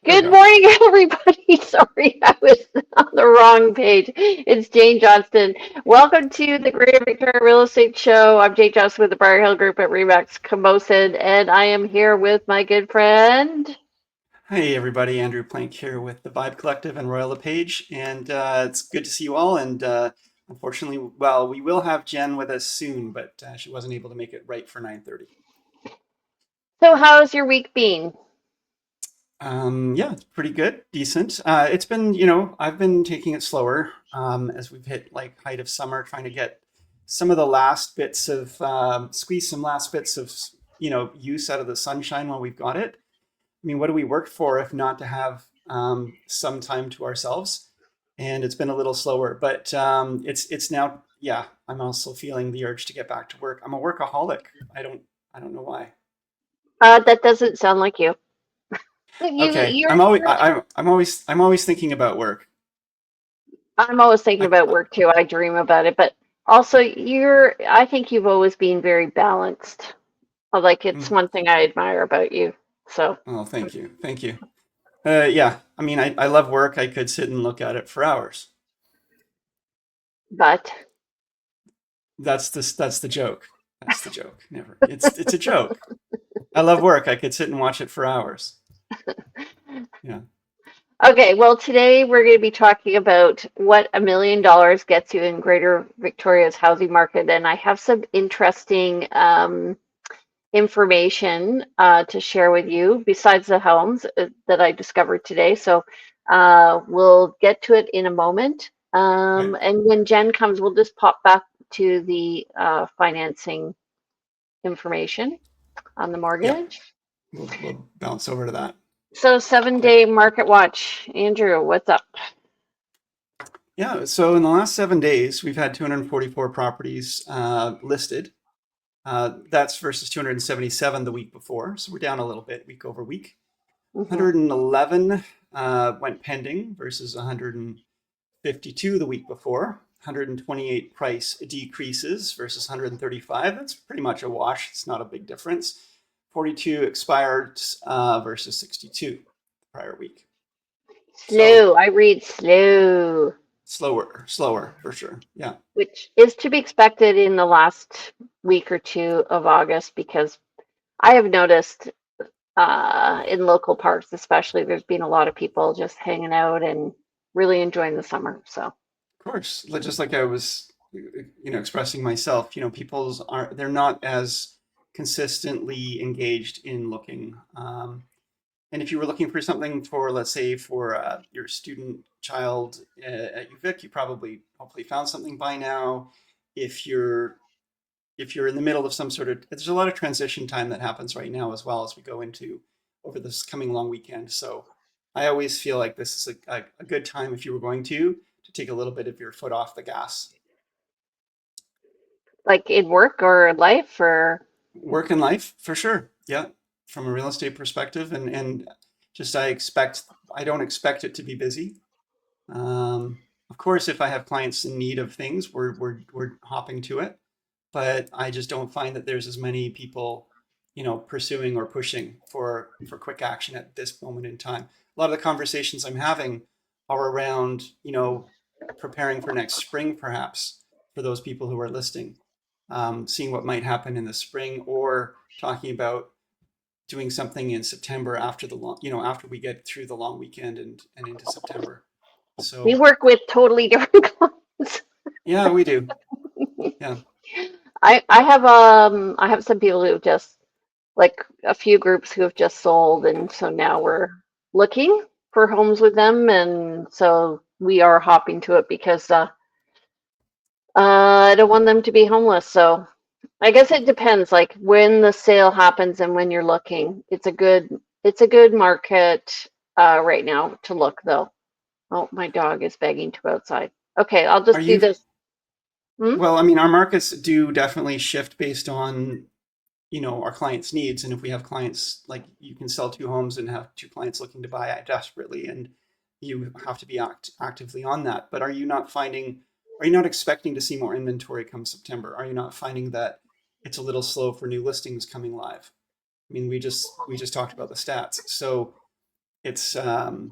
There we Good go. morning, everybody. Sorry, I was on the wrong page. It's Jane Johnston. Welcome to the Greater Victoria Real Estate Show. I'm Jane Johnston with the Briar Hill Group at Remax Camosid, and I am here with my good friend. Hey everybody, Andrew Plank here with the Vibe Collective and Royal LePage, and it's good to see you all. And unfortunately, well, we will have Jen with us soon, but she wasn't able to make it right for 9:30. So, how's your week been? Yeah, it's pretty good, decent. It's been, I've been taking it slower as we've hit like height of summer, trying to get some of the last bits of squeeze some last bits of use out of the sunshine while we've got it. I mean, what do we work for if not to have some time to ourselves? And it's been a little slower, but it's now. Yeah, I'm also feeling the urge to get back to work. I'm a workaholic. I don't know why. That doesn't sound like you. You, Okay, you're, I'm always you're. I'm always thinking about work. I'm always thinking I, about work too. I dream about it, but also you're. I think you've always been very balanced. Like it's mm, one thing I admire about you. So. oh, thank you, thank you. Yeah, I mean, I love work. I could sit and look at it for hours. But That's the joke. That's the joke. Never. It's a joke. I love work. I could sit and watch it for hours. Yeah. okay, well, today we're going to be talking about what $1 million gets you in Greater Victoria's housing market, and I have some interesting information to share with you besides the homes that I discovered today. So we'll get to it in a moment. Okay. And when Jen comes, we'll just pop back to the financing information on the Yeah. mortgage. We'll bounce over to that. So I, 7 day market watch. Andrew, what's up? yeah. So in the last 7 days, we've had 244 properties listed. That's versus 277 the week before. So we're down a little bit week over week. Hmm. 111 went pending versus 152 the week before. 128 price decreases versus 135. That's pretty much a wash. It's not a big difference. 42 expired versus 62 the prior week. So Slow. I read slow, slower for sure. Yeah. which is to be expected in the last week or two of August because I have noticed in local parks, especially, there's been a lot of people just hanging out and really enjoying the summer. So, Of course, just like I was, expressing myself, people's are they're not as consistently engaged in looking. And if you were looking for something for, let's say, for your student child at UVic, you probably hopefully found something by now. If you're if you're in the middle of some sort of, there's a lot of transition time that happens right now as well as we go into over this coming long weekend. So I always feel like this is a good time if you were going to take a little bit of your foot off the gas. like in work or life, or Work and life for sure. Yeah. From a real estate perspective. And just I don't expect it to be busy. Of course, if I have clients in need of things, we're hopping to it. But I just don't find that there's as many people, pursuing or pushing for quick action at this moment in time. A lot of the conversations I'm having are around, preparing for next spring, perhaps for those people who are listing, seeing what might happen in the spring, or talking about doing something in September after the long, after we get through the long weekend and into September. we So work with totally different clients. yeah, we do. Yeah. I have some people who just like a few groups who have just sold, and so now we're looking for homes with them, and so we are hopping to it because I don't want them to be homeless. So I guess it depends, like when the sale happens and when you're looking. It's a good market right now to look though. Oh, my dog is begging to go outside. Okay, I'll Are just do you this. Hmm? Well, I mean, our markets do definitely shift based on, our clients' needs. And if we have clients, like you can sell two homes and have two clients looking to buy desperately, and you have to be actively on that. But are you not expecting to see more inventory come September? Are you not finding that it's a little slow for new listings coming live? I mean, we just talked about the stats. So it's the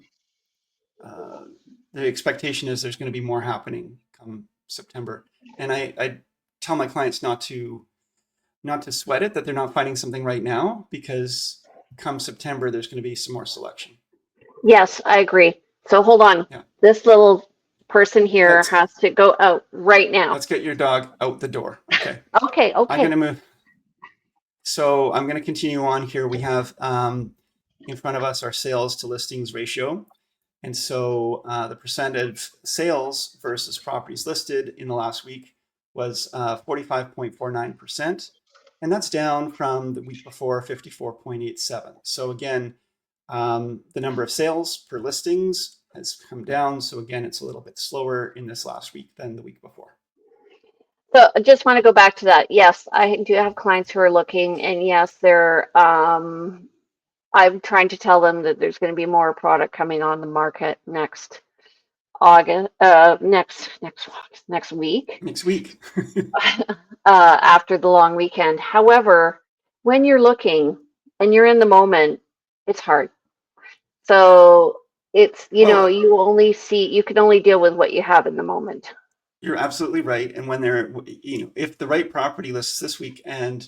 expectation is there's going to be more happening come September. And I tell my clients not to sweat it, that they're not finding something right now, because come September, there's going to be some more selection. Yes, I agree. So hold on. Yeah. This little person here Let's has to go out right now. let's get your dog out the door. Okay. Okay, I'm okay. going to move. So I'm going to continue on here. We have in front of us our sales to listings ratio. And so the percent of sales versus properties listed in the last week was 45.49%. And that's down from the week before, 54.87. So again, the number of sales per listings has come down. So again, it's a little bit slower in this last week than the week before. So I just want to go back to that. Yes, I do have clients who are looking, and yes, they're I'm trying to tell them that there's going to be more product coming on the market next August, next week, Next week. after the long weekend. However, when you're looking and you're in the moment, it's hard. So it's, Well, you can only deal with what you have in the moment. you're absolutely right. And when if the right property lists this week and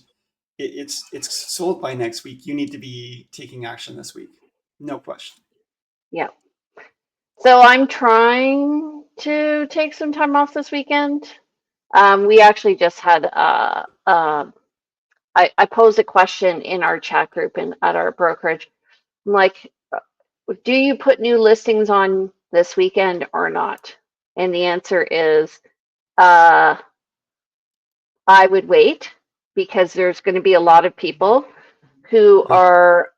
it's sold by next week, you need to be taking action this week. No question. Yeah. So I'm trying to take some time off this weekend. We actually just had I posed a question in our chat group and at our brokerage. I'm like, do you put new listings on this weekend or not? And the answer is, I would wait, because there's going to be a lot of people who are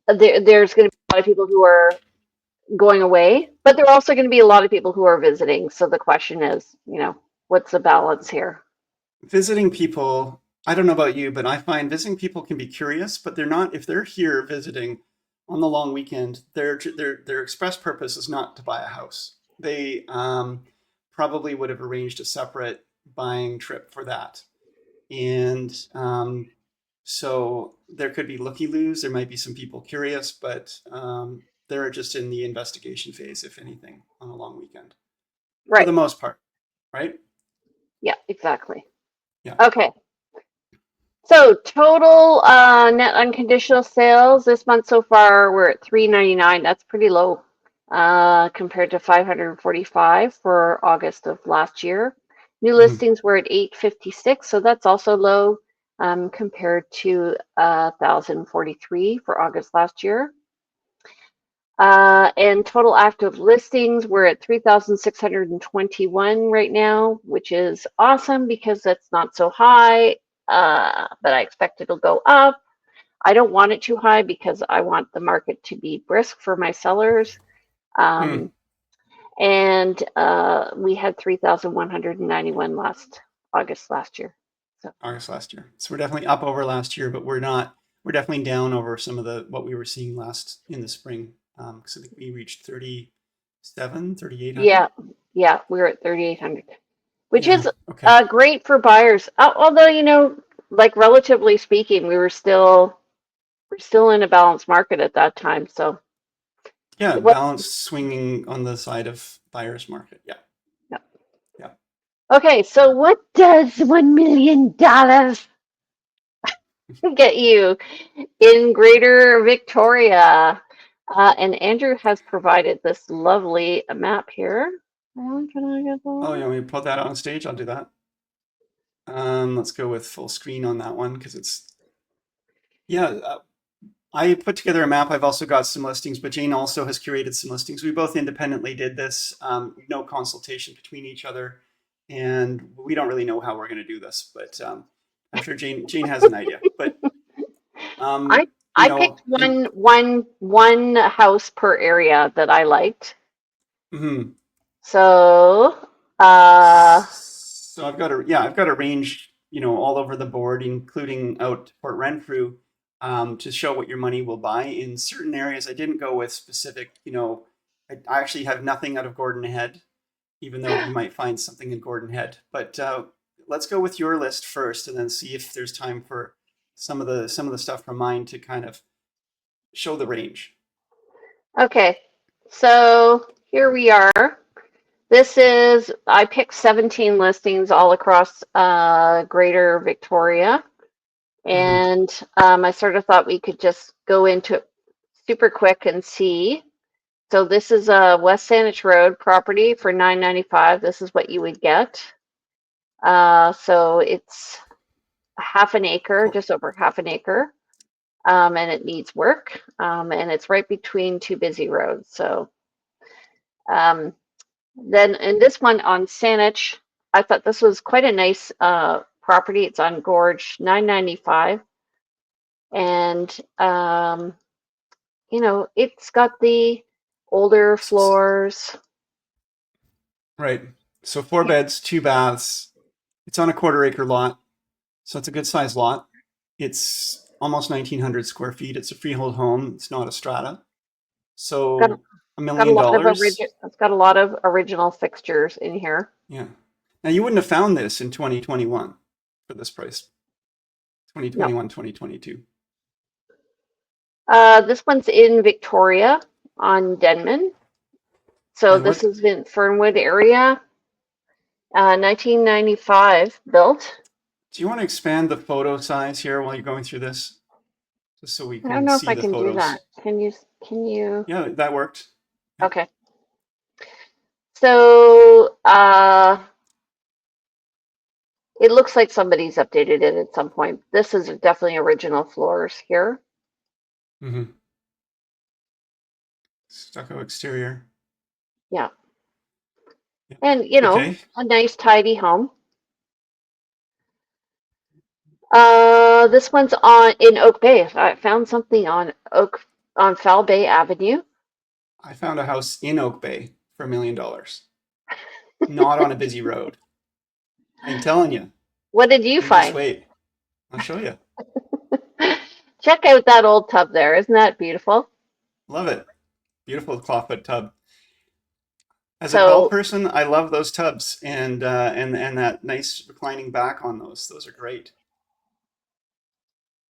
there's going to be a lot of people who are going away, but there are also going to be a lot of people who are visiting. So the question is, what's the balance here? Visiting people, I don't know about you, but I find visiting people can be curious, but they're not, if they're here visiting on the long weekend, their express purpose is not to buy a house. They probably would have arranged a separate buying trip for that. And so there could be looky-loos. There might be some people curious, but they're just in the investigation phase, if anything, on a long weekend. For Right. the most part, right? Yeah, exactly. Yeah. Okay. So total net unconditional sales this month so far, we're at 399. That's pretty low compared to 545 for August of last year. New listings were at 856, so that's also low compared to 1,043 for August last year. And total active listings, we're at 3,621 right now, which is awesome because that's not so high, but I expect it'll go up. I don't want it too high because I want the market to be brisk for my sellers. And we had 3,191 August last year. So. August last year. So we're definitely up over last year, but we're definitely down over some of what we were seeing in the spring. Because I think we reached 3,800. Yeah, we were at 3,800, which is okay. Great for buyers. Although, like relatively speaking, we're still in a balanced market at that time. So yeah, balance swinging on the side of buyer's market. Yeah. Okay, so what does $1 million get you in Greater Victoria? And Andrew has provided this lovely map here. Oh, you want me to put that on stage? I'll do that. Let's go with full screen on that one because I put together a map. I've also got some listings, but Jane also has curated some listings. We both independently did this, no consultation between each other, and we don't really know how we're going to do this, but I'm sure Jane has an idea. But I picked one house per area that I liked. So I've got a range, all over the board, including out to Port Renfrew, to show what your money will buy in certain areas. I didn't go with specific, I actually have nothing out of Gordon Head, even though you might find something in Gordon Head. But let's go with your list first and then see if there's time for some of the stuff from mine to kind of show the range. Okay, so here we are. I picked 17 listings all across Greater Victoria. And I sort of thought we could just go into it super quick and see. So this is a West Saanich Road property for $995. This is what you would get. So it's half an acre, just over half an acre, and it needs work. And it's right between two busy roads. So then in this one on Saanich, I thought this was quite a nice property. It's on Gorge, $995. And you know, it's got the older floors. Right. So 4 beds, 2 baths. It's on a 1/4 acre lot. So it's a good sized lot. It's almost 1,900 square feet. It's a freehold home. It's not a strata. So Got, $1 got a million. lot of it's got a lot of original fixtures in here. Yeah. Now you wouldn't have found this in 2021 for this price. 2021, No. 2022. This one's in Victoria on Denman. So And this is in Fernwood area. 1995 built. do you want to expand the photo size here while you're going through this? Just so we I don't can know if see I the can do photos. that. Can you? Yeah, that worked. Yeah. Okay. So it looks like somebody's updated it at some point. This is definitely original floors here. Mm-hmm. Stucco exterior. Yeah. And, you know, Okay. a nice, tidy home. This one's in Oak Bay. I found something on Foul Bay Avenue. I found a house in Oak Bay for $1 million. Not on a busy road. I'm telling you. What did you Just find? wait. I'll show you. Check out that old tub there. Isn't that beautiful? Love it. Beautiful clawfoot tub. As a tall So person, I love those tubs and that nice reclining back on those. Those are great.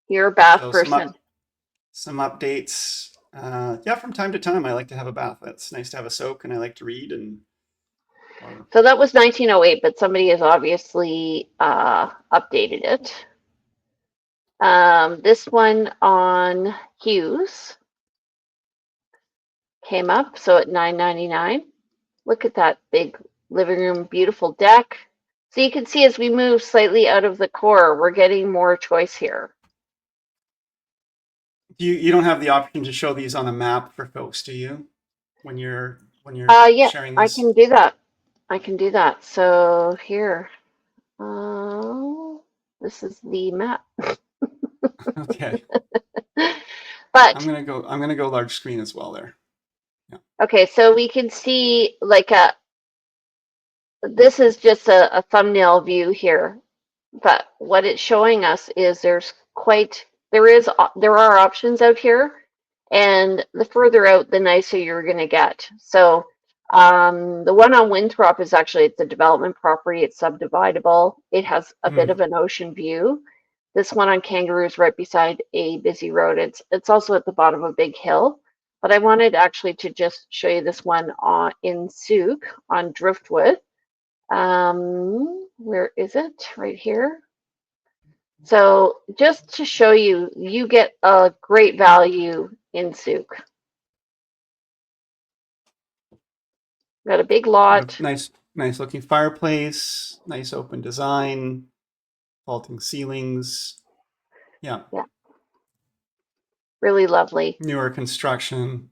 you're a bath So person. some updates. Yeah, from time to time, I like to have a bath. It's nice to have a soak, and I like to read. So that was 1908, but somebody has obviously updated it. This one on Hughes came up, so at $999. Look at that big living room, beautiful deck. So you can see as we move slightly out of the core, we're getting more choice here. You don't have the option to show these on a map for folks, do you? When you're Yeah, sharing I this. can do that. I can do that. So here, this is the map. Okay. But I'm gonna go large screen as well there. Yeah. okay, so we can see like this is just a thumbnail view here. But what it's showing us is there are options out here, and the further out, the nicer you're going to get. So the one on Winthrop is actually, it's a development property. It's subdividable. It has a bit of an ocean view. This one on Kangaroo is right beside a busy road. It's also at the bottom of a big hill. But I wanted actually to just show you this one in Sooke on Driftwood. Where is it? Right here. So just to show you, you get a great value in Sooke. Got a big lot. Nice looking fireplace, nice open design, vaulting ceilings. Yeah. Yeah. Really lovely. Newer construction.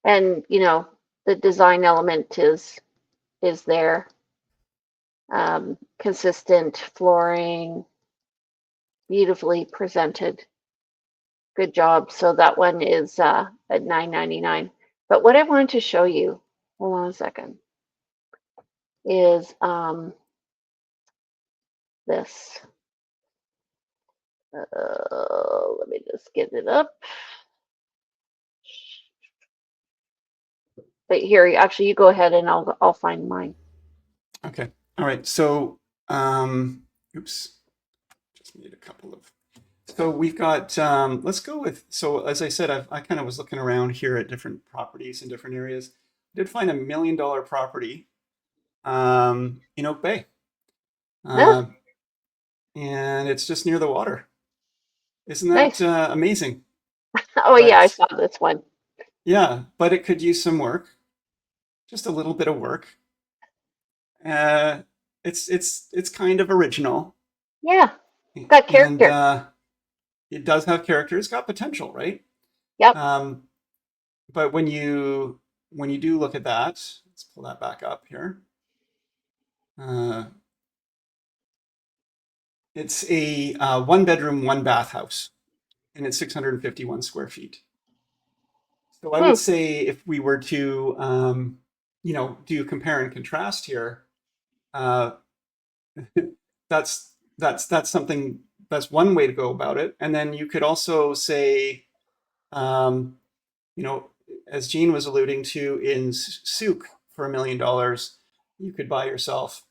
And you know, the design element is there. Consistent flooring, beautifully presented. Good job. So that one is at $999. But what I wanted to show you, hold on a second, is this. Let me just get it up. But here, actually, you go ahead and I'll find mine. Okay. All right. So, oops, just Just need a couple of. So we've got. Let's go with. So as I said, I kind of was looking around here at different properties in different areas. Did find $1 million property in Oak Bay, Yeah, uh, and it's just near the water. Isn't that nice. amazing? Oh yeah, I But saw this one. yeah, but it could use some work, just a little bit of work. Uh, it's kind of original, Yeah, got and character. it does have character. It's got potential, right? Yep. Um, but when you do look at that, let's pull that back up here. Uh, it's a one bedroom, one bath house, and it's 651 square feet. So I Hmm. would say if we were to, do compare and contrast here, uh, that's something that's one way to go about it. And then you could also say, um, you know, as Gene was alluding to in Sooke for $1 million, you could buy yourself,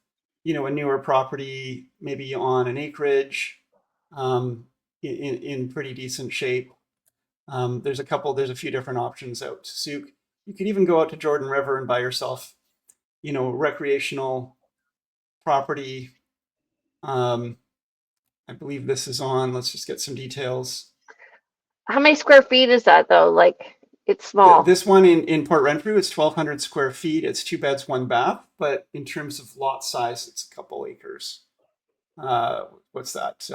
a newer property, maybe on an acreage, in pretty decent shape. There's a few different options out to Sooke. You could even go out to Jordan River and buy yourself, recreational property. Um, I believe this is on. Let's just get some details. How many square feet is that though? Like it's small. This one in Port Renfrew, it's 1,200 square feet. It's 2 beds, one bath. But in terms of lot size, it's a couple acres. What's that?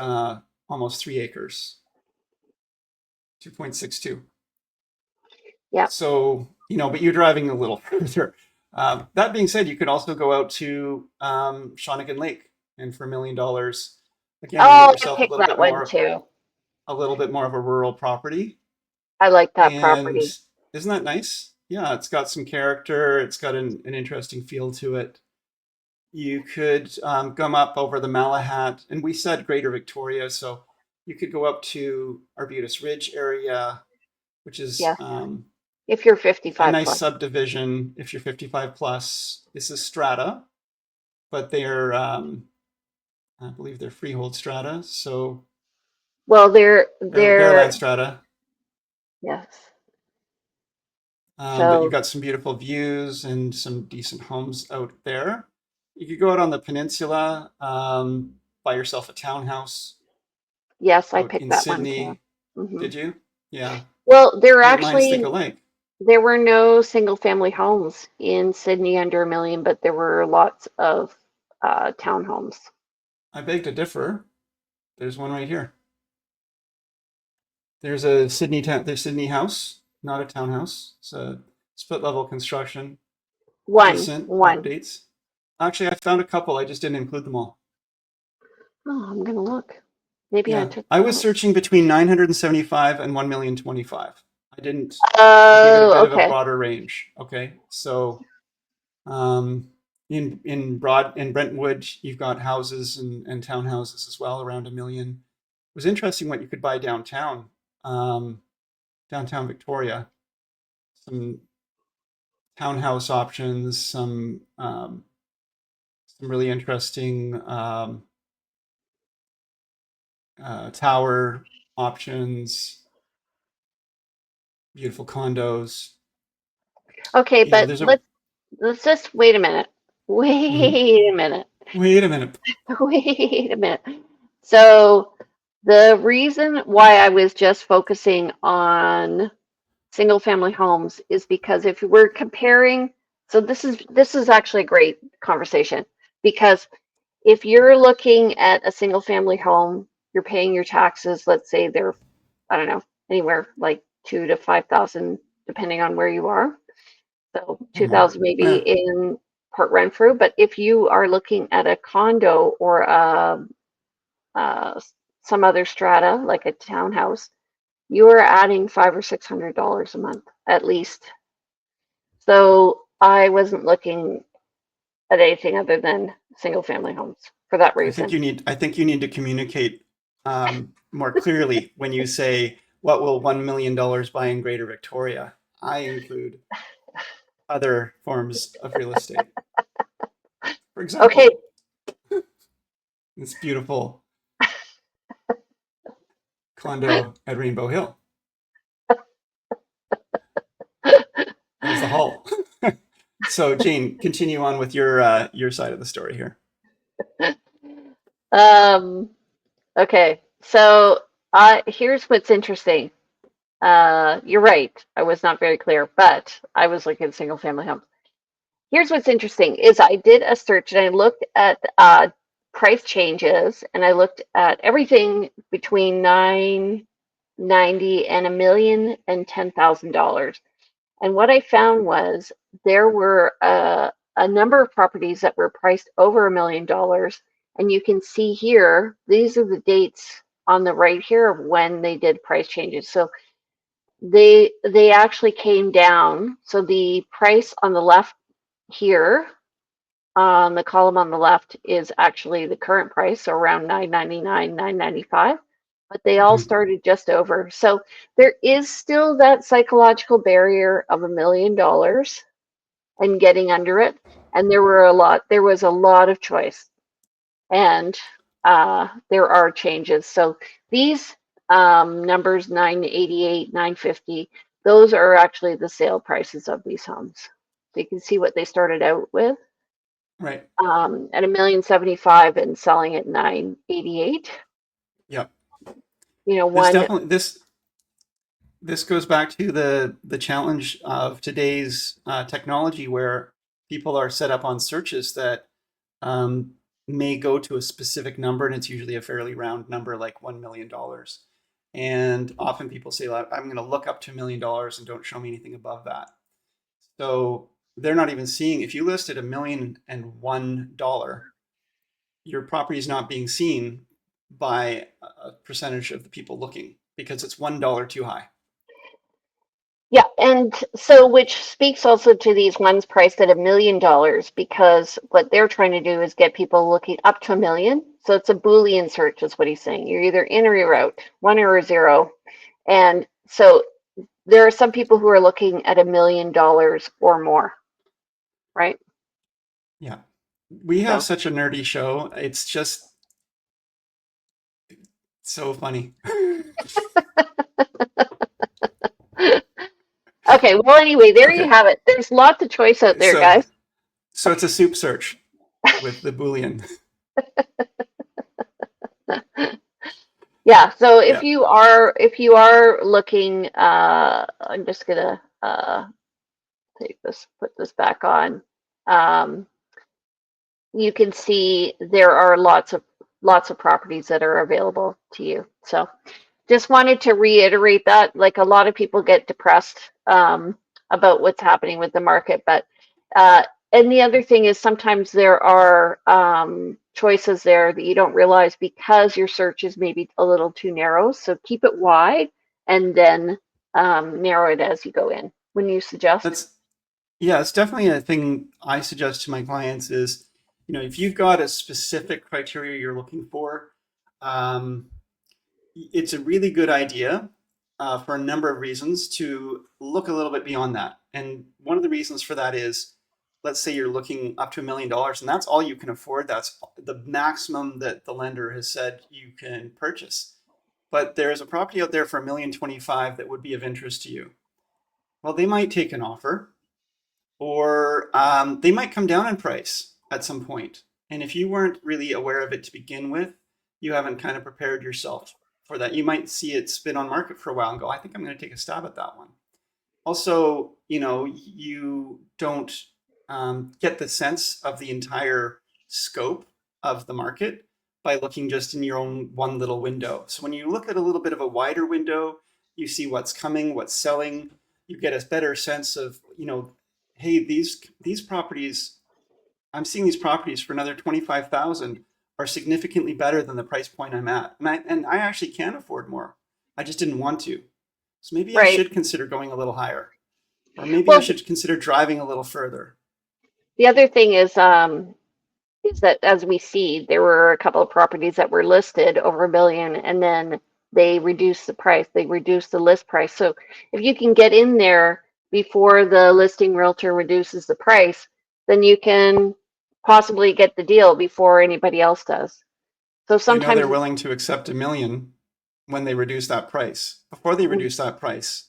Almost 3 acres, 2.62. Yep. So, but you're driving a little further. That being said, you could also go out to Shawnigan Lake, and for $1 million, again, you get Oh, I yourself picked that one too. a little bit more of a rural property. I like that And property. isn't that nice? Yeah, it's got some character. It's got an interesting feel to it. You could come up over the Malahat, and we said Greater Victoria, so you could go up to Arbutus Ridge area, which is Yes. If you're a 55 nice plus. subdivision if you're 55 plus. This is strata, but they're I believe they're freehold strata, so Well, they're they're land strata. yes. But you've So got some beautiful views and some decent homes out there. You could go out on the peninsula, buy yourself a townhouse yes, I out picked in that one too. Sydney. Hmm. Did you? Yeah. Well, Great minds think alike. there were no single family homes in Sydney under 1 million, but there were lots of townhomes. I beg to differ. There's one right here. There's a there's Sydney house, not a townhouse. It's a split level construction, decent One. updates. Actually, I found a couple. I just didn't include them all. Oh, I'm gonna look. Maybe I Yeah, took I them was out. searching between 975 and 1,025,000. I gave it a Oh, bit of a okay. broader range. Okay, so in Brentwood, you've got houses and townhouses as well, around 1 million. It was interesting what you could buy downtown, um, downtown Victoria. Some townhouse options, some really interesting tower options, beautiful condos. Okay, but There's a. let's just wait a minute. Mhm. Wait a minute. Wait a minute. Wait a minute. So the reason why I was just focusing on single family homes is because if we're comparing, so this is actually a great conversation because if you're looking at a single family home, you're paying your taxes, let's say they're, I don't know, anywhere like 2 to 5,000, depending on where you are. So Mhm. 2,000 maybe Yeah, in Port Renfrew. But if you are looking at a condo or uh, some other strata, like a townhouse, you are adding $500 or $600 a month at least. So I wasn't looking at anything other than single family homes for that reason. I think you need to communicate more clearly when you say what will $1 million buy in Greater Victoria. I include other forms of real estate. For Okay, example, this beautiful condo at Rainbow Hill. There's the haul. So Jane, continue on with your side of the story here. Um, okay, so here's what's interesting. You're right. I was not very clear, but I was looking at single family homes. Here's what's interesting is I did a search and I looked at price changes and I looked at everything between 990 and $1,010,000. And what I found was there were a number of properties that were priced over $1 million. And you can see here, these are the dates on the right here of when they did price changes. So they actually came down. So the price on the left here, on the column on the left, is actually the current price, so around 999, 995. But they all Mhm. started just over. So there is still that psychological barrier of $1 million and getting under it. And there was a lot of choice. And there are changes. So these numbers, 988, 950, those are actually the sale prices of these homes. So you can see what they started out with Right. at $1,075,000 and selling at 988. Yeah. You know, This one, definitely this goes back to the challenge of today's technology, where people are set up on searches that um, may go to a specific number, and it's usually a fairly round number, like $1 million. And often people say, "Well, I'm going to look up to $1 million and don't show me anything above that." So they're not even seeing if you list at $1,001, your property is not being seen by a percentage of the people looking because it's $1 too high. yeah. And so, which speaks also to these ones priced at $1 million, because what they're trying to do is get people looking up to 1 million. So it's a Boolean search, is what he's saying. You're either in or you're out, one or a zero. And so there are some people who are looking at $1 million or more, right? Yeah. We have So, such a nerdy show. It's just so funny. okay. Well, anyway, there you Okay. have it. There's lots of choice out there, So guys. so it's a soup search with the Boolean. Yeah. So Yeah. if you are looking, I'm just gonna take this, put this back on. Um, you can see there are lots of properties that are available to you. So just wanted to reiterate that. Like, a lot of people get depressed about what's happening with the market, but and the other thing is sometimes there are choices there that you don't realize because your search is maybe a little too narrow. So keep it wide and then narrow it as you go in. When you suggest? That's Yeah, it's definitely a thing I suggest to my clients is, if you've got a specific criteria you're looking for, um, it's a really good idea for a number of reasons to look a little bit beyond that. And one of the reasons for that is, let's say you're looking up to $1 million and that's all you can afford. That's the maximum that the lender has said you can purchase. But there's a property out there for $1,025,000 that would be of interest to you. Well, they might take an offer, or they might come down in price at some point. And if you weren't really aware of it to begin with, you haven't kind of prepared yourself for that. You might see it spin on market for a while and go, I think I'm going to take a stab at that one. Also, you don't get the sense of the entire scope of the market by looking just in your own one little window. So when you look at a little bit of a wider window, you see what's coming, what's selling. You get a better sense of, hey, these properties, I'm seeing these properties for another 25,000 are significantly better than the price point I'm at, and I actually can afford more. I just didn't want to. So maybe I Right. should consider going a little higher, or maybe I Well, should consider driving a little further. the other thing is that, as we see, there were a couple of properties that were listed over a billion, and then they reduced the price. They reduced the list price. So if you can get in there before the listing realtor reduces the price, then you can possibly get the deal before anybody else does. So They know sometimes they're it's willing to accept $1 million. when they reduced that price. Before they reduced that price,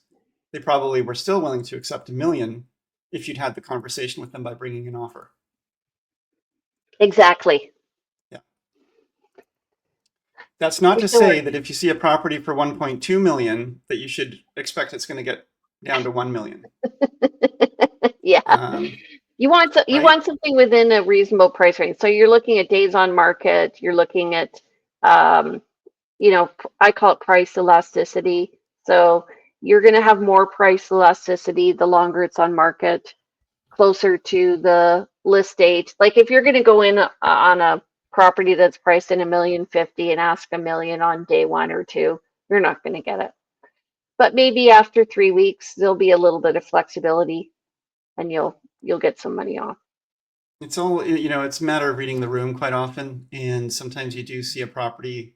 they probably were still willing to accept $1 million if you'd had the conversation with them by bringing an offer. Exactly. Yeah. That's not For to sure. say that if you see a property for 1.2 million, that you should expect it's going to get down to 1 million. Yeah. You Right? want something within a reasonable price range. So you're looking at days on market, you're looking at um, I call it price elasticity. So you're going to have more price elasticity the longer it's on market, closer to the list date. Like if you're going to go in on a property that's priced in $1,050,000 and ask $1 million on day 1 or 2, you're not going to get it. But maybe after 3 weeks, there'll be a little bit of flexibility, and you'll get some money off. It's all, it's a matter of reading the room quite often. And sometimes you do see a property.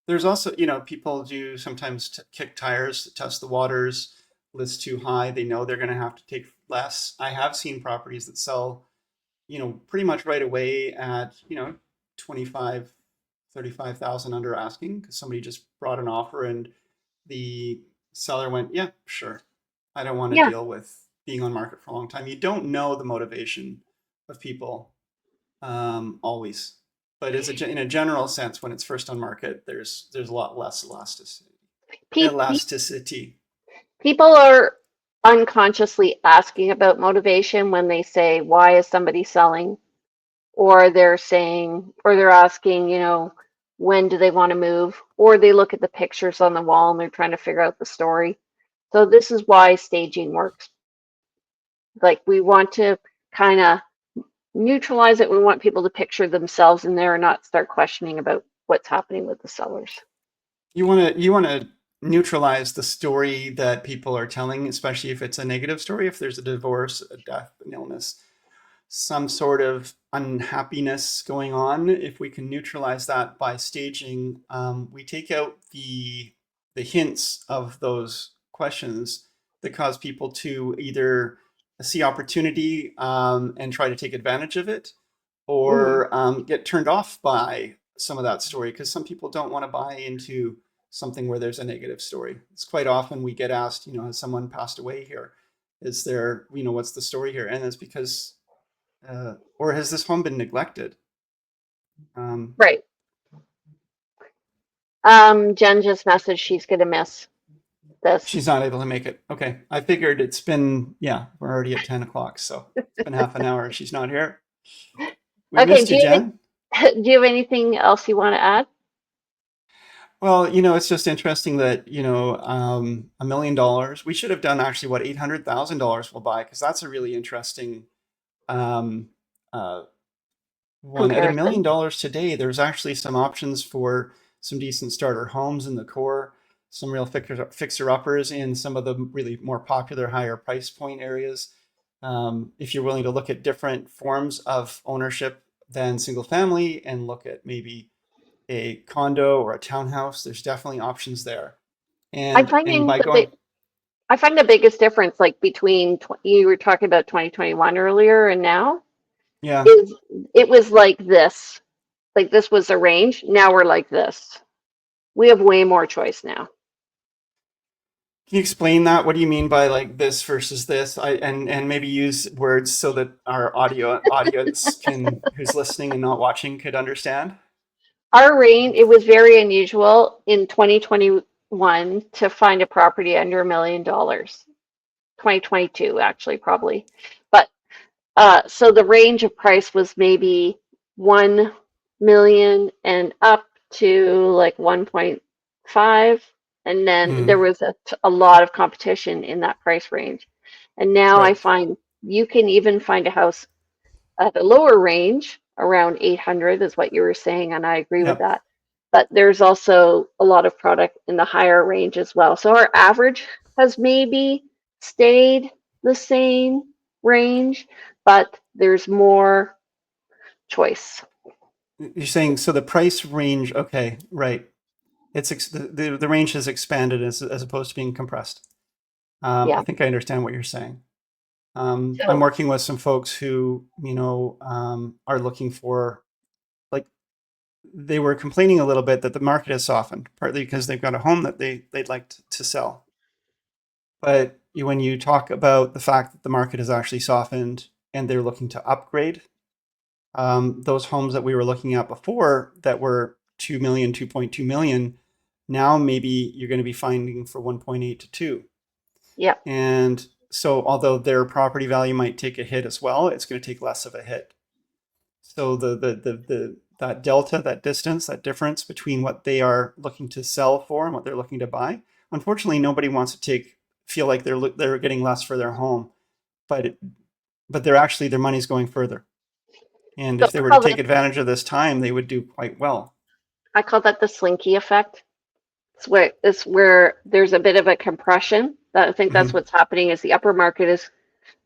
There's also, people do sometimes kick tires to test the waters, list too high. They know they're going to have to take less. I have seen properties that sell, pretty much right away at, 25, 35,000 under asking because somebody just brought an offer and the seller went, yeah, sure. I don't want to Yeah, deal with being on market for a long time. You don't know the motivation of people always, but in a general sense, when it's first on market, there's a lot less elasticity. pe- pe- Elasticity. people are unconsciously asking about motivation when they say, "Why is somebody selling?" Or they're asking, when do they want to move? Or they look at the pictures on the wall and they're trying to figure out the story. So this is why staging works. Like we want to kind of neutralize it. We want people to picture themselves in there and not start questioning about what's happening with the sellers. You want to neutralize the story that people are telling, especially if it's a negative story. If there's a divorce, a death, an illness, some sort of unhappiness going on, if we can neutralize that by staging, we take out the hints of those questions that cause people to either see opportunity and try to take advantage of it, Hmm. or get turned off by some of that story because some people don't want to buy into something where there's a negative story. It's quite often we get asked, has someone passed away here? Is there, what's the story here? And it's because or has this home been neglected? Um, Right. Jen just messaged she's gonna miss this. she's not able to make it. Okay. I figured it's been, yeah, we're already at 10 o'clock. So it's been half an hour. She's not here. We Okay, missed you, Jen. do you have anything else you want to add? Well, it's just interesting that, $1 million, we should have done actually what $800,000 will buy, because that's a really interesting um, uh, one. At Comparison. $1 million today, there's actually some options for some decent starter homes in the core, some real fixer uppers in some of the really more popular higher price point areas. If you're willing to look at different forms of ownership than single family and look at maybe a condo or a townhouse, there's definitely options there. I'm And finding by going, I find the biggest difference, like between you were talking about 2021 earlier and now, yeah, is it was like this. Like this was a range. Now we're like this. We have way more choice now. can you explain that? What do you mean by like this versus this? And maybe use words so that our audience can, who's listening and not watching, could understand. Our range, it was very unusual in 2021 to find a property under $1 million. 2022, actually, probably. But so the range of price was maybe 1 million and up to like 1.5. And then there Mm, was a lot of competition in that price range. And now I right. find you can even find a house at a lower range, around 800 is what you were saying, and I agree with Yep. that. But there's also a lot of product in the higher range as well. So our average has maybe stayed the same range, but there's more choice. You're saying so the price range. Okay, right. The range has expanded as opposed to being compressed. I Yeah. think I understand what you're saying. I'm So working with some folks who, are looking for, like, they were complaining a little bit that the market has softened, partly because they've got a home that they'd like to sell. But when you talk about the fact that the market has actually softened and they're looking to upgrade, those homes that we were looking at before that were 2 million, 2.2 million, now maybe you're going to be finding for 1.8 to 2. Yeah. And so although their property value might take a hit as well, it's going to take less of a hit. So the that delta, that distance, that difference between what they are looking to sell for and what they're looking to buy, unfortunately, nobody wants to feel like they're getting less for their home, but they're actually their money's going further. And So if they were to take advantage of this time, they would do quite well. I call that the slinky effect. It's where there's a bit of a compression. I think that's Mm-hmm. what's happening is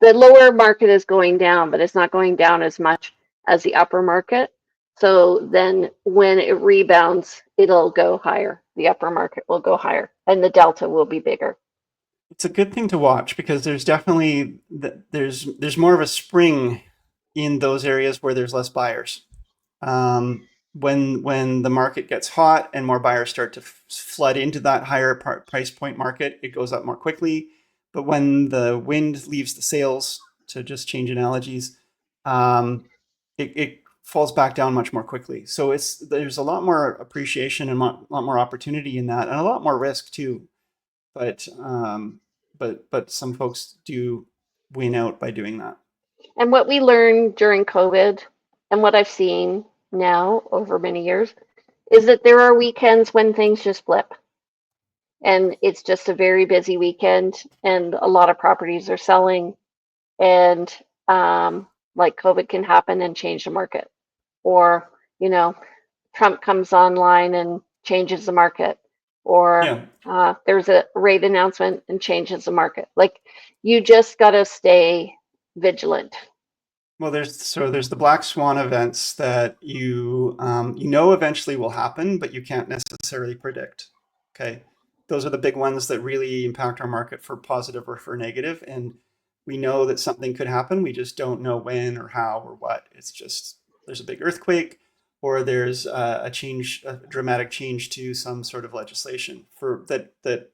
the lower market is going down, but it's not going down as much as the upper market. So then when it rebounds, it'll go higher. The upper market will go higher and the delta will be bigger. It's a good thing to watch because there's definitely there's more of a spring in those areas where there's less buyers. When the market gets hot and more buyers start to flood into that higher price point market, it goes up more quickly. But when the wind leaves the sails, to just change analogies, it falls back down much more quickly. So there's a lot more appreciation and a lot more opportunity in that, and a lot more risk too. But some folks do win out by doing that. And what we learned during COVID and what I've seen now over many years is that there are weekends when things just flip. And it's just a very busy weekend, and a lot of properties are selling. And like COVID can happen and change the market. Or, Trump comes online and changes the market. Or Yeah. there's a rate announcement and changes the market. Like you just got to stay vigilant. Well, there's the black swan events that you know eventually will happen, but you can't necessarily predict. Okay, those are the big ones that really impact our market for positive or for negative, and we know that something could happen. We just don't know when or how or what. It's just there's a big earthquake, or there's a dramatic change to some sort of legislation for that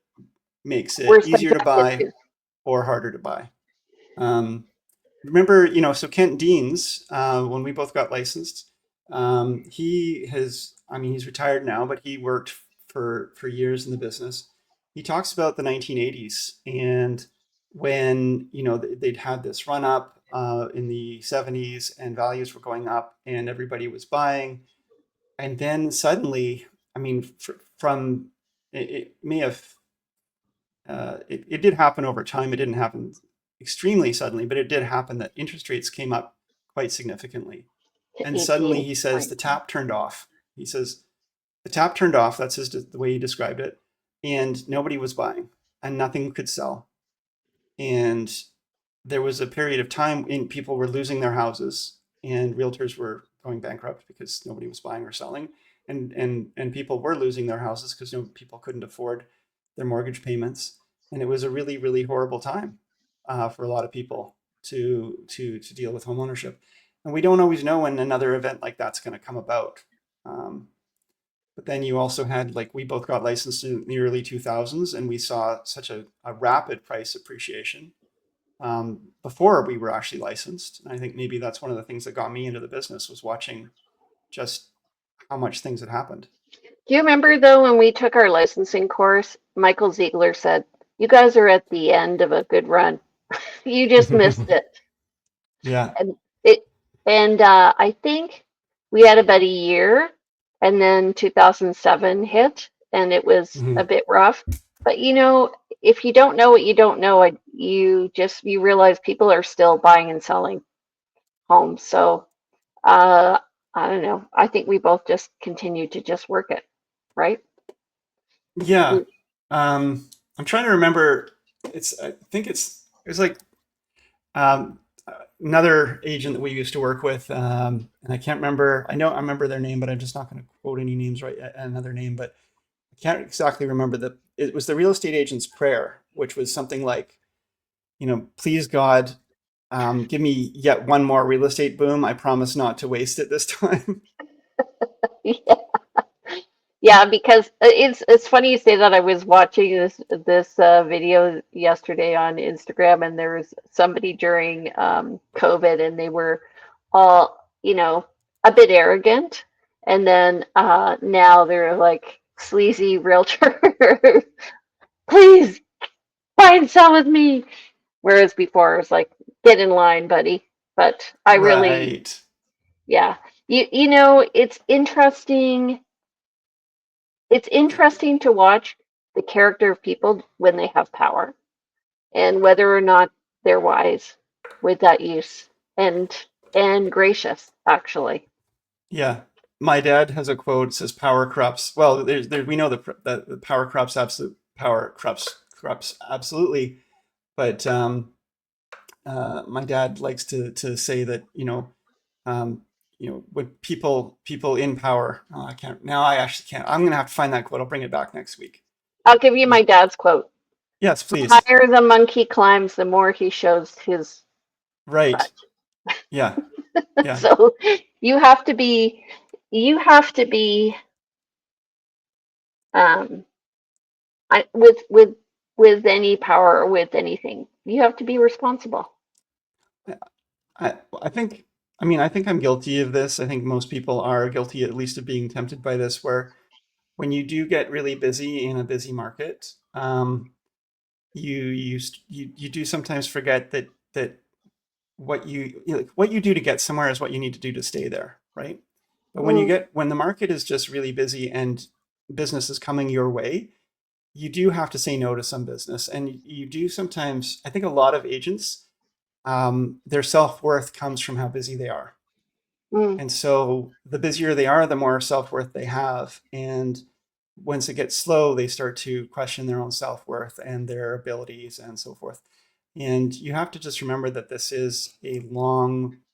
makes We're it easier to subjected buy to. or harder to buy. Um, Remember, so Kent Deans, when we both got licensed, he's retired now, but he worked for years in the business. He talks about the 1980s and when, they'd had this run up in the 70s and values were going up and everybody was buying. And then suddenly, I mean, from it may have it did happen over time. It didn't happen extremely suddenly, but it did happen that interest rates came up quite significantly. To And suddenly 18. he says Right. the tap turned off. He says the tap turned off. That's the way he described it. And nobody was buying and nothing could sell. And there was a period of time when people were losing their houses and realtors were going bankrupt because nobody was buying or selling. And people were losing their houses because people couldn't afford their mortgage payments. And it was a really, really horrible time for a lot of people to deal with homeownership. And we don't always know when another event like that's going to come about. Um, but then you also had, like, we both got licensed in the early 2000s and we saw such a rapid price appreciation before we were actually licensed. And I think maybe that's one of the things that got me into the business was watching just how much things had happened. Do you remember though when we took our licensing course, Michael Ziegler said, "You guys are at the end of a good run. You just missed it." Yeah. And it and I think we had about a year, and then 2007 hit, and it was a Mhm. bit rough. But if you don't know what you don't know, you realize people are still buying and selling homes. So uh, I don't know. I think we both just continue to just work it, right? Yeah. Mm. I'm trying to remember. I think it's like um, another agent that we used to work with, and I can't remember. I remember their name, but I'm just not going to quote any names right. Another name, but I can't exactly remember It was the real estate agent's prayer, which was something like, please God, give me yet one more real estate boom. I promise not to waste it this time. Yeah. Yeah, because it's funny you say that. I was watching this video yesterday on Instagram, and there was somebody during COVID, and they were all, a bit arrogant, and then now they're like sleazy realtor. Please buy and sell with me. Whereas before it was like, get in line, buddy. But I really, Right. yeah, it's interesting. It's interesting to watch the character of people when they have power and whether or not they're wise with that use and gracious, actually. Yeah. My dad has a quote that says power corrupts. Well, we know that the power corrupts, absolute power corrupts absolutely. But my dad likes to say that, um, when people in power, oh, I can't now. I actually can't. I'm gonna have to find that quote. I'll bring it back next week. I'll give you my dad's quote. Yes, please. Higher the monkey climbs, the more he shows his Right. butt. Yeah. Yeah. So you have to be, you have to be, um, I, with any power or with anything, you have to be responsible. I think, I think I'm guilty of this. I think most people are guilty at least of being tempted by this, where when you do get really busy in a busy market, you do sometimes forget that what you do to get somewhere is what you need to do to stay there, right? But Mm, when the market is just really busy and business is coming your way, you do have to say no to some business, and you do sometimes. I think a lot of agents, their self-worth comes from how busy they are. mm, And so the busier they are, the more self-worth they have. And once it gets slow, they start to question their own self-worth and their abilities and so forth. And you have to just remember that this is a long-term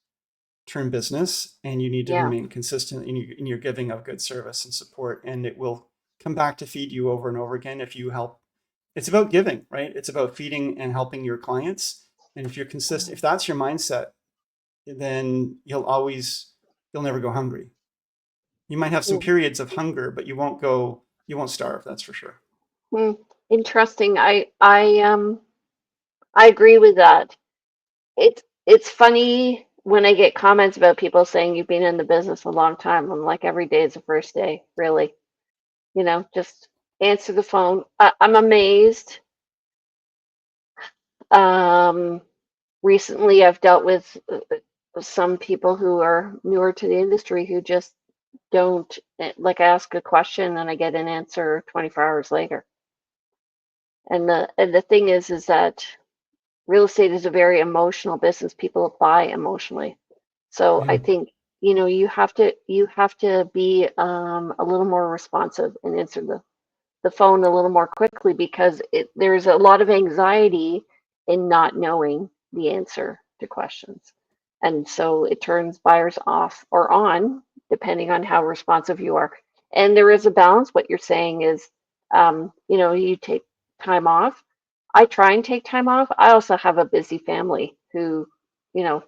business, and you need to yeah. remain consistent in your giving of good service and support. And it will come back to feed you over and over again if you help. It's about giving, right? It's about feeding and helping your clients. And if you're consistent, if that's your mindset, then you'll never go hungry. You might have some Mm, periods of hunger, but you won't starve, that's for sure. mm. Interesting. I agree with that. It's funny when I get comments about people saying you've been in the business a long time. I'm like, every day is the first day, really. Just answer the phone. I'm amazed. Um, Recently, I've dealt with some people who are newer to the industry who just don't, like, I ask a question and I get an answer 24 hours later. And the thing is that real estate is a very emotional business. People buy emotionally. So I Yeah. think, you have to be a little more responsive and answer the phone a little more quickly because there's a lot of anxiety in not knowing the answer to questions. And so it turns buyers off or on, depending on how responsive you are. And there is a balance. What you're saying is, you take time off. I try and take time off. I also have a busy family who, you know,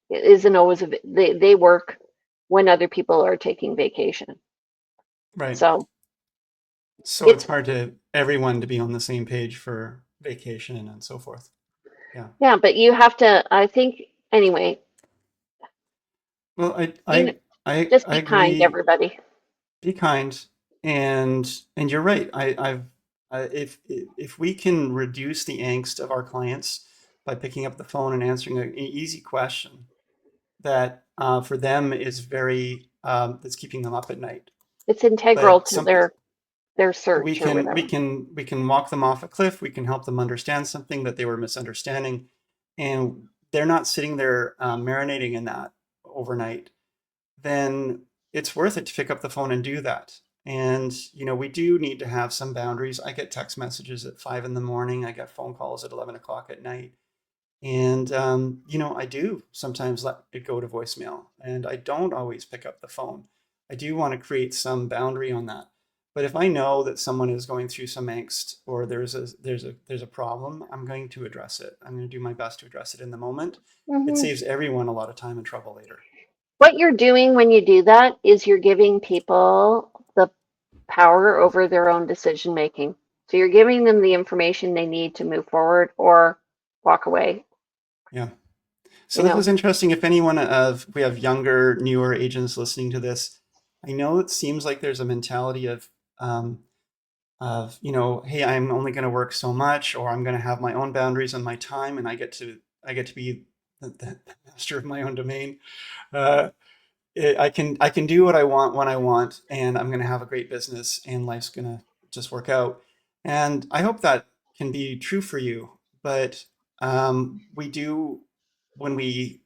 isn't always, they work when other people are taking vacation. Right. So So it's it's, hard to everyone to be on the same page for vacation and so forth. Yeah. yeah, but you have to, I think, anyway, Well, you know, just I be kind to agree. everybody. Be kind, and you're right. If we can reduce the angst of our clients by picking up the phone and answering an easy question that for them is that's keeping them up at night. It's integral But to some their search or whatever. we can walk them off a cliff. We can help them understand something that they were misunderstanding, and they're not sitting there marinating in that overnight. Then it's worth it to pick up the phone and do that. And we do need to have some boundaries. I get text messages at 5 in the morning. I get phone calls at 11 o'clock at night. And I do sometimes let it go to voicemail, and I don't always pick up the phone. I do want to create some boundary on that. But if I know that someone is going through some angst or there's a problem, I'm going to address it. I'm going to do my best to address it in the moment. It Hmm. saves everyone a lot of time and trouble later. What you're doing when you do that is you're giving people the power over their own decision making. So you're giving them the information they need to move forward or walk away, Yeah. So you this know. is interesting. If anyone of we have younger, newer agents listening to this, I know it seems like there's a mentality of hey, I'm only going to work so much, or I'm going to have my own boundaries on my time, and I get to be the master of my own domain. Uh, I can do what I want when I want, and I'm going to have a great business, and life's going to just work out. And I hope that can be true for you. But we do when we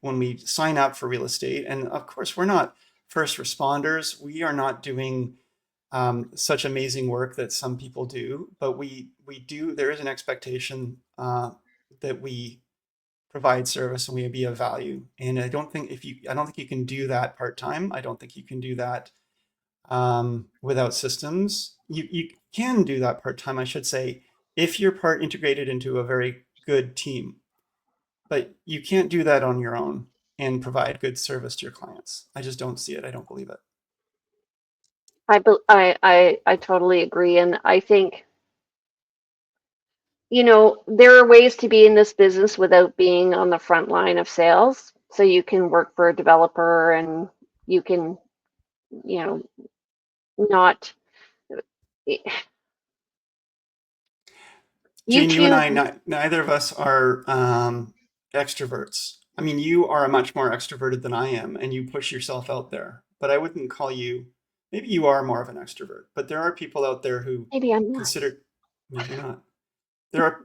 sign up for real estate, and of course we're not first responders. We are not doing such amazing work that some people do, but we do. There is an expectation that we provide service and we be of value. And I don't think you can do that part time. I don't think you can do that without systems. You can do that part time, I should say, if you're part integrated into a very good team. But you can't do that on your own and provide good service to your clients. I just don't see it. I don't believe it. I totally agree. And I think, there are ways to be in this business without being on the front line of sales. So you can work for a developer and you can, you know, not, you Jane, you and choose, I, neither of us are extroverts. I mean, you are much more extroverted than I am, and you push yourself out there. But I wouldn't call you, maybe you are more of an extrovert, but there are people out there who maybe I'm not. consider, maybe not. There are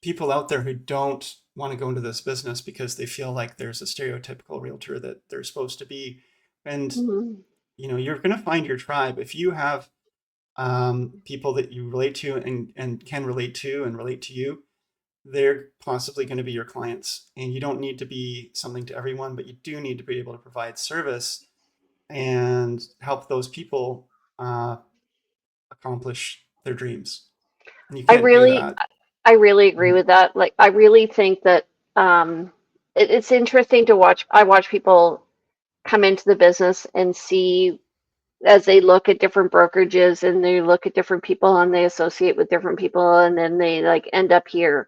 people out there who don't want to go into this business because they feel like there's a stereotypical realtor that they're supposed to be. And, Mhm. you're going to find your tribe. If you have people that you relate to and can relate to and relate to you, they're possibly going to be your clients. And you don't need to be something to everyone, but you do need to be able to provide service and help those people uh, accomplish their dreams. And you I can't do really, that. I really agree Mhm. with that. Like, I really think that it's interesting to watch. I watch people come into the business and see as they look at different brokerages and they look at different people and they associate with different people and then they like end up here.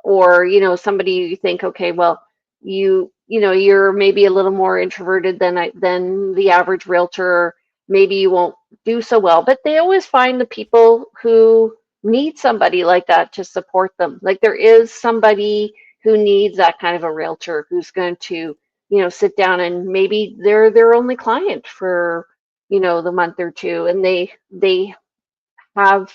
Or, somebody you think, okay, well, you're maybe a little more introverted than the average realtor. Maybe you won't do so well, but they always find the people who need somebody like that to support them. Like there is somebody who needs that kind of a realtor who's going to, sit down and maybe they're their only client for, the month or two, and they have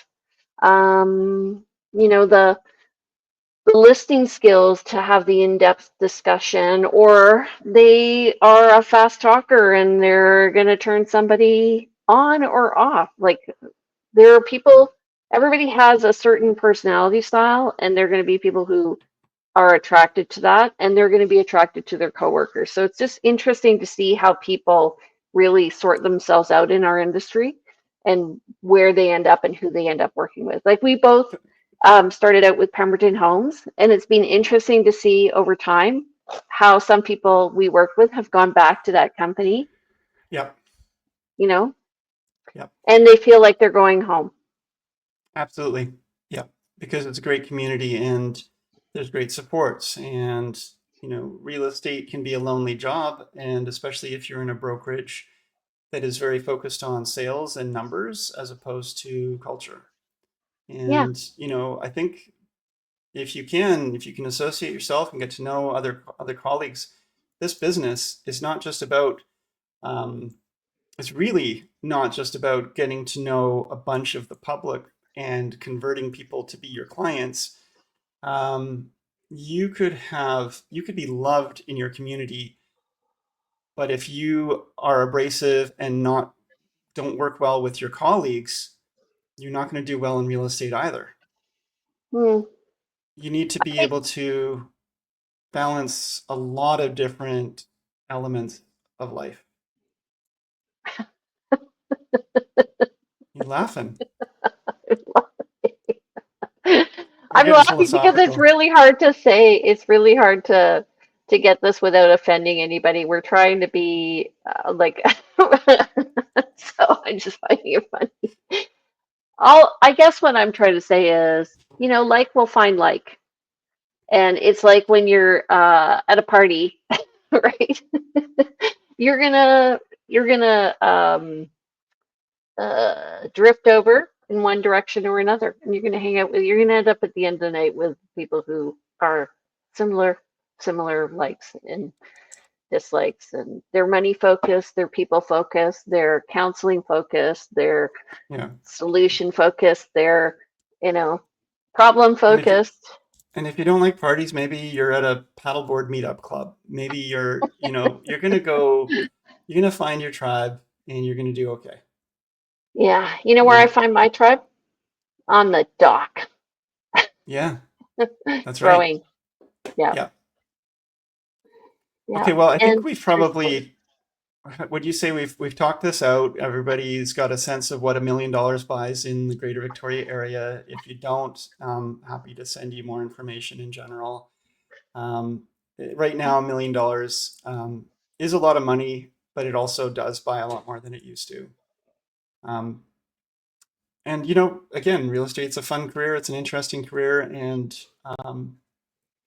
the listing skills to have the in-depth discussion, or they are a fast talker and they're going to turn somebody on or off. Like there are people, everybody has a certain personality style, and they're going to be people who are attracted to that, and they're going to be attracted to their coworkers. So it's just interesting to see how people really sort themselves out in our industry and where they end up and who they end up working with. Like we both started out with Pemberton Homes, and it's been interesting to see over time how some people we worked with have gone back to that company, Yep. you know, Yep. and they feel like they're going home. Absolutely. Yep. Because it's a great community and there's great supports. And, real estate can be a lonely job. And especially if you're in a brokerage that is very focused on sales and numbers as opposed to culture. Yeah. And, I think if you can associate yourself and get to know other colleagues, this business is not just about um, it's really not just about getting to know a bunch of the public and converting people to be your clients. Um, you could be loved in your community, but if you are abrasive and not don't work well with your colleagues, you're not going to do well in real estate either. Hmm. You need to be I, able to balance a lot of different elements of life. You laughing? You're I'm getting laughing because it's philosophical. really hard to say. It's really hard to get this without offending anybody. We're trying to be like, so I just find it funny. I guess what I'm trying to say is, like will find like. And it's like when you're at a party, right? You're gonna drift over in one direction or another, and you're gonna end up at the end of the night with people who are similar likes and dislikes, and they're money focused, they're people focused, they're counseling focused, they're Yeah. solution focused, they're you know problem And if you, focused. and if you don't like parties, maybe you're at a paddleboard meetup club. Maybe you're you're gonna find your tribe and you're gonna do okay. Yeah, You where I know, find my tribe? On the dock, yeah, that's right. rowing. Yeah, Yeah. yeah. Okay, well, I think And we've there's boys. probably, would you say we've talked this out? Everybody's got a sense of what $1 million buys in the Greater Victoria area. If you don't, happy to send you more information in general. Um, right now, $1 million is a lot of money, but it also does buy a lot more than it used to. Um, and again, real estate's a fun career. It's an interesting career, um,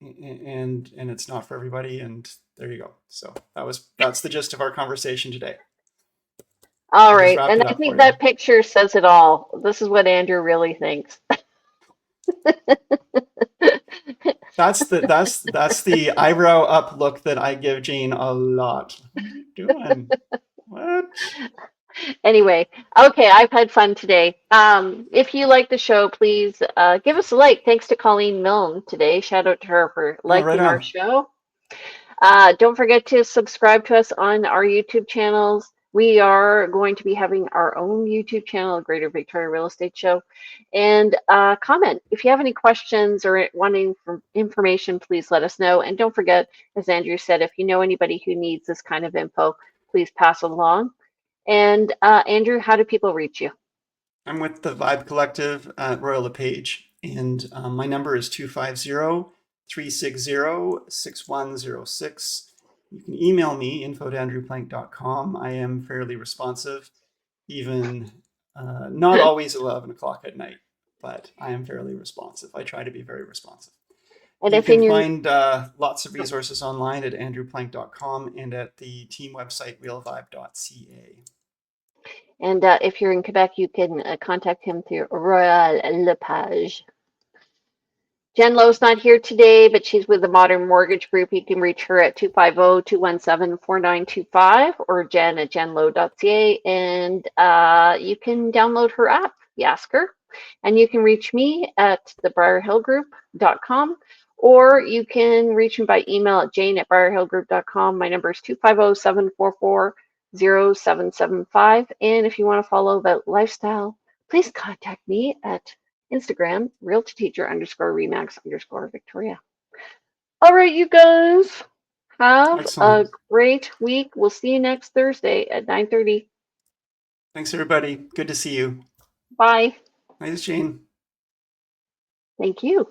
and it's not for everybody. And there you go. So that's the gist of our conversation today. All I just right, wrapped and it I up think for you. that picture says it all. This is what Andrew really thinks. That's the eyebrow up look that I give Jane a lot. What are you doing? What? Anyway, okay, I've had fun today. If you like the show, please give us a like. Thanks to Colleen Milne today. Shout out to her for Oh, right liking our on. show. Don't forget to subscribe to us on our YouTube channels. We are going to be having our own YouTube channel, Greater Victoria Real Estate Show. And comment. If you have any questions or wanting information, please let us know. And don't forget, as Andrew said, if you know anybody who needs this kind of info, please pass it along. And Andrew, how do people reach you? I'm with the Vibe Collective at Royal LePage, and my number is 250-360-6106. You can email me, info@andrewplank.com. I am fairly responsive, even not always 11 o'clock at night, but I am fairly responsive. I try to be very responsive. And You if can in your find lots of resources online at andrewplank.com and at the team website, realvibe.ca. and if you're in Quebec, you can contact him through Royal LePage. Jen Lowe's not here today, but she's with the Modern Mortgage Group. You can reach her at 250-217-4925 or Jen at jenlowe.ca. And you can download her app, you ask her. And you can reach me at thebriarhillgroup.com, or you can reach me by email at jane@briarhillgroup.com. My number is 250-744-0775. And if you want to follow about lifestyle, please contact me at Instagram, realtorteacher_remax_Victoria. All right, you guys, have a Excellent. great week. We'll see you next Thursday at 9:30. Thanks, everybody. Good to see you. Bye. Nice, Jane. Thank you.